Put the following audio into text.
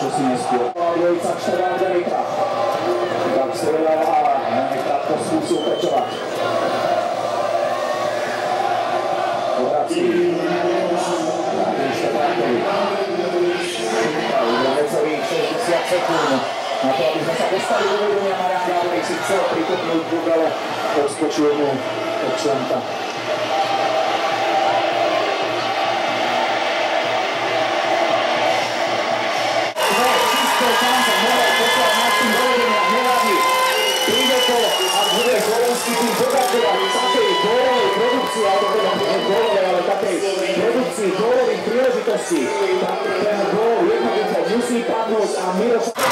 čo si neskôr. Dvojica 14 metra. Tak strieľala a krátko skúsil pečovať. Povrací. Udovecovi 60 sekúnd. Na to, aby sme sa dostali do vedenia, Marián Gávrik si chcel prikopnúť Bubele, odskočil mu od členka. Čisté šance, mohol poslať Martin do vedenia, nevadí. Príde to, ak bude slovenský tým pokračovať v takej gólovej produkcii, alebo teda gólovej, ale takej produkcii gólových príležitostí. Tak ten gól jednoducho musí padnúť a Miroslav